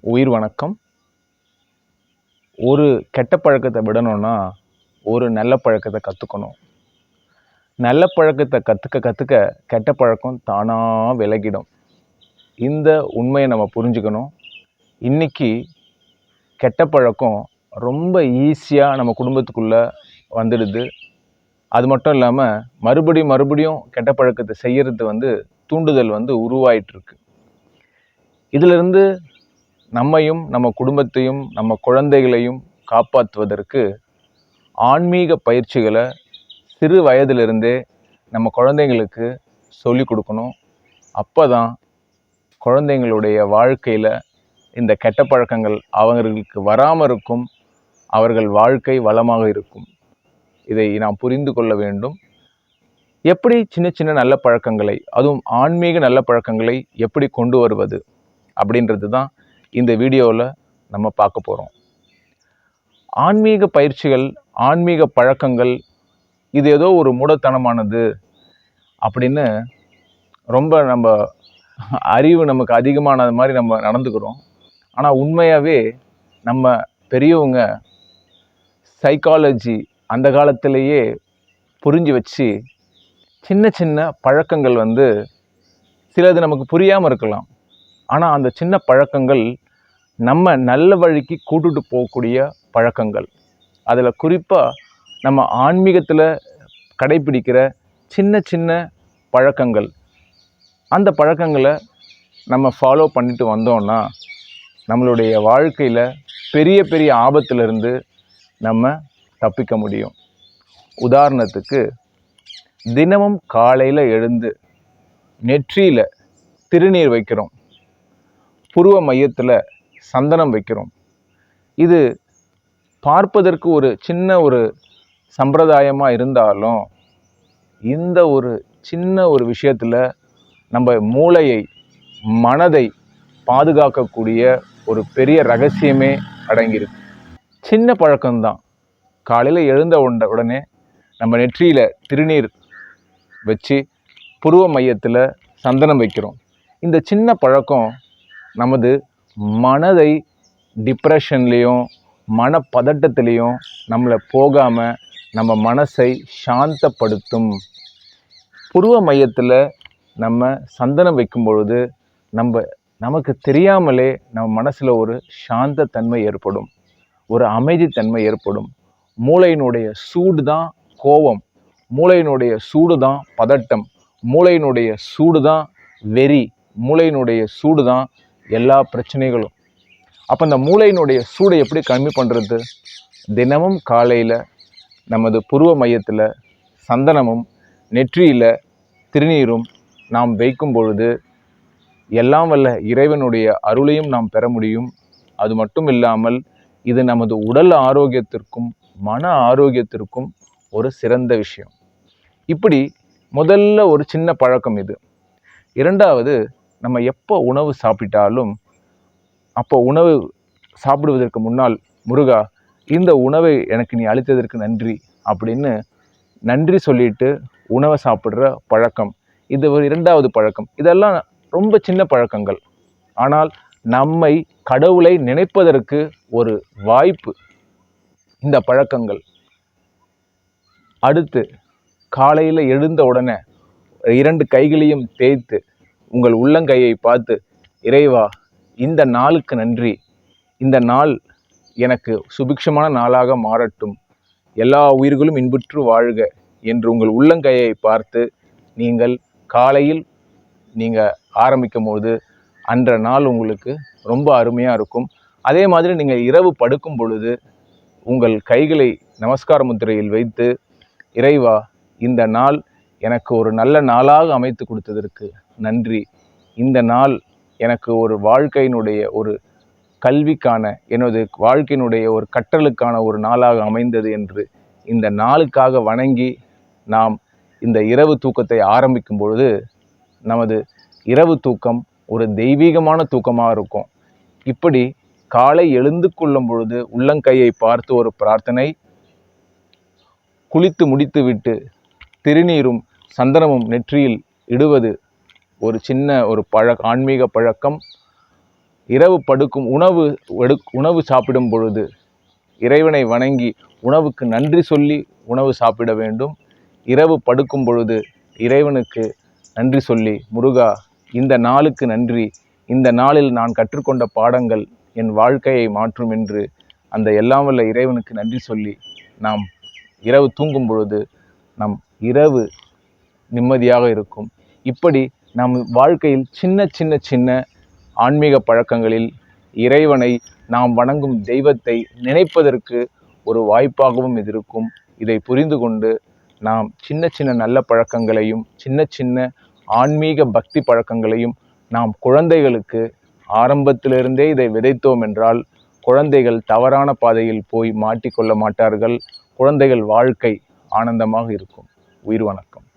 உயிர் வணக்கம். ஒரு கெட்ட பழக்கத்தை விடணும்னா ஒரு நல்ல பழக்கத்தை கற்றுக்கணும். நல்ல பழக்கத்தை கற்றுக்க கெட்ட பழக்கம் தானாக விலகிடும். இந்த உண்மையை நம்ம புரிஞ்சுக்கணும். இன்னைக்கு கெட்ட பழக்கம் ரொம்ப ஈஸியாக நம்ம குடும்பத்துக்குள்ளே வந்துடுது. அது மட்டும் இல்லாமல் மறுபடியும் கெட்ட பழக்கத்தை செய்கிறது தூண்டுதல் உருவாயிட்டிருக்கு. இதிலிருந்து நம்மையும் நம்ம குடும்பத்தையும் நம்ம குழந்தைகளையும் காப்பாற்றுவதற்கு ஆன்மீக பயிற்சிகளை சிறு வயதிலிருந்தே நம்ம குழந்தைங்களுக்கு சொல்லிக் கொடுக்கணும். அப்போ தான் குழந்தைங்களுடைய வாழ்க்கையில் இந்த கெட்ட பழக்கங்கள் அவர்களுக்கு வராமல் இருக்கும். அவர்கள் வாழ்க்கை வளமாக இருக்கும். இதை நாம் புரிந்து கொள்ள வேண்டும். எப்படி சின்ன நல்ல பழக்கங்களை, அதுவும் ஆன்மீக நல்ல பழக்கங்களை எப்படி கொண்டு வருவது அப்படின்றது தான் இந்த வீடியோவில் நம்ம பார்க்க போகிறோம். ஆன்மீக பயிற்சிகள், ஆன்மீக பழக்கங்கள் இது ஏதோ ஒரு மூடத்தனமானது அப்படின்னு ரொம்ப நம்ம அறிவு நமக்கு அதிகமானது மாதிரி நம்ம நடந்துக்கிறோம். ஆனால் உண்மையாகவே நம்ம பெரியவங்க சைக்காலஜி அந்த காலத்திலேயே புரிஞ்சு வச்சு சின்ன பழக்கங்கள் சிலது நமக்கு புரியாமல் இருக்கலாம். ஆனால் அந்த சின்ன பழக்கங்கள் நம்ம நல்ல வழிக்கு கூட்டுட்டு போகக்கூடிய பழக்கங்கள். அதில் குறிப்பாக நம்ம ஆன்மீகத்தில் கடைப்பிடிக்கிற சின்ன பழக்கங்கள், அந்த பழக்கங்களை நம்ம ஃபாலோ பண்ணிட்டு வந்தோம்னா நம்மளுடைய வாழ்க்கையில் பெரிய ஆபத்திலிருந்து நம்ம தப்பிக்க முடியும். உதாரணத்துக்கு, தினமும் காலையில் எழுந்து நெற்றியில் திருநீர் வைக்கிறோம், புருவ மையத்தில் சந்தனம் வைக்கிறோம். இது பார்ப்பதற்கு ஒரு சின்ன சம்பிரதாயமாக இருந்தாலும் இந்த சின்ன விஷயத்தில் நம்ம மூளையை, மனதை பாதுகாக்கக்கூடிய ஒரு பெரிய ரகசியமே அடங்கியிருக்கு. சின்ன பழக்கம்தான். காலையில் எழுந்த உடனே நம்ம நெற்றியில் திருநீர் வச்சு புருவ மையத்தில் சந்தனம் வைக்கிறோம். இந்த சின்ன பழக்கம் நமது மனதை டிப்ரெஷன்லேயும் மனப்பதட்டத்திலையும் நம்மளை போகாமல் நம்ம மனசை சாந்தப்படுத்தும். புருவ மையத்தில் நம்ம சந்தனம் வைக்கும் பொழுது நமக்கு தெரியாமலே நம்ம மனசில் ஒரு சாந்தத்தன்மை ஏற்படும், ஒரு அமைதித்தன்மை ஏற்படும். மூளையினுடைய சூடு தான் கோபம், மூளையினுடைய சூடு தான் பதட்டம், மூளையினுடைய சூடு தான் வெறி, மூளையினுடைய சூடு தான் எல்லா பிரச்சனைகளும். அப்போ இந்த மூளையினுடைய சூடை எப்படி கம்மி பண்ணுறது? தினமும் காலையில் நமது புருவ மையத்தில் சந்தனமும் நெற்றியில் திருநீரும் நாம் வைக்கும் பொழுது எல்லாம் வல்ல இறைவனுடைய அருளையும் நாம் பெற முடியும். அது மட்டும் இல்லாமல் இது நமது உடல் ஆரோக்கியத்திற்கும் மன ஆரோக்கியத்திற்கும் ஒரு சிறந்த விஷயம். இப்படி முதல்ல ஒரு சின்ன பழக்கம் இது. இரண்டாவது, நம்ம எப்போ உணவு சாப்பிட்டாலும் அப்போ உணவு சாப்பிடுவதற்கு முன்னால், முருகா இந்த உணவை எனக்கு நீ அளித்ததற்கு நன்றி அப்படின்னு நன்றி சொல்லிட்டு உணவை சாப்பிட்ற பழக்கம், இது ஒரு இரண்டாவது பழக்கம். இதெல்லாம் ரொம்ப சின்ன பழக்கங்கள், ஆனால் நம்மை கடவுளை நினைப்பதற்கு ஒரு வாய்ப்பு இந்த பழக்கங்கள். அடுத்து, காலையில் எழுந்த உடனே 2 கைகளையும் தேய்த்து உங்கள் உள்ளங்கையை பார்த்து, இறைவா இந்த நாளுக்கு நன்றி, இந்த நாள் எனக்கு சுபிக்ஷமான நாளாக மாறட்டும், எல்லா உயிர்களும் இன்புற்று வாழ்க என்று உங்கள் உள்ளங்கையை பார்த்து நீங்கள் காலையில் ஆரம்பிக்கும் போது அன்ற நாள் உங்களுக்கு ரொம்ப அருமையாக இருக்கும். அதே மாதிரி நீங்கள் இரவு படுக்கும் பொழுது உங்கள் கைகளை நமஸ்கார முத்திரையில் வைத்து, இறைவா இந்த நாள் எனக்கு ஒரு நல்ல நாளாக அமைத்து கொடுத்ததற்கு நன்றி, இந்த நாள் எனக்கு ஒரு வாழ்க்கையினுடைய ஒரு கல்விக்கான, எனது வாழ்க்கையினுடைய ஒரு கற்றலுக்கான ஒரு நாளாக அமைந்தது என்று இந்த நாளுக்காக வணங்கி நாம் இந்த இரவு தூக்கத்தை ஆரம்பிக்கும் பொழுது நமது இரவு தூக்கம் ஒரு தெய்வீகமான தூக்கமாக இருக்கும். இப்படி காலை எழுந்து கொள்ளும் பொழுது உள்ளங்கையை பார்த்து ஒரு பிரார்த்தனை, குளித்து முடித்து விட்டு திருநீரும் சந்தனமும் நெற்றியில் இடுவது ஒரு சின்ன ஆன்மீக பழக்கம். இரவு படுக்கும் உணவு சாப்பிடும் பொழுது இறைவனை வணங்கி உணவுக்கு நன்றி சொல்லி உணவு சாப்பிட வேண்டும். இரவு படுக்கும் பொழுது இறைவனுக்கு நன்றி சொல்லி, முருகா இந்த நாளுக்கு நன்றி, இந்த நாளில் நான் கற்றுக்கொண்ட பாடங்கள் என் வாழ்க்கையை மாற்றும் என்று அந்த எல்லாம் வல்ல இறைவனுக்கு நன்றி சொல்லி நாம் இரவு தூங்கும் பொழுது நம் இரவு நிம்மதியாக இருக்கும். இப்படி நம் வாழ்க்கையில் சின்ன சின்ன சின்ன ஆன்மீக பழக்கங்களில் இறைவனை நாம் வணங்கும் தெய்வத்தை நினைப்பதற்கு ஒரு வாய்ப்பாகவும் இது இருக்கும். இதை புரிந்து கொண்டு நாம் சின்ன சின்ன நல்ல பழக்கங்களையும் சின்ன சின்ன ஆன்மீக பக்தி பழக்கங்களையும் நாம் குழந்தைகளுக்கு ஆரம்பத்திலிருந்தே இதை விதைத்தோம் என்றால் குழந்தைகள் தவறான பாதையில் போய் மாட்டிக்கொள்ள மாட்டார்கள். குழந்தைகள் வாழ்க்கை ஆனந்தமாக இருக்கும். உயிர் வணக்கம்.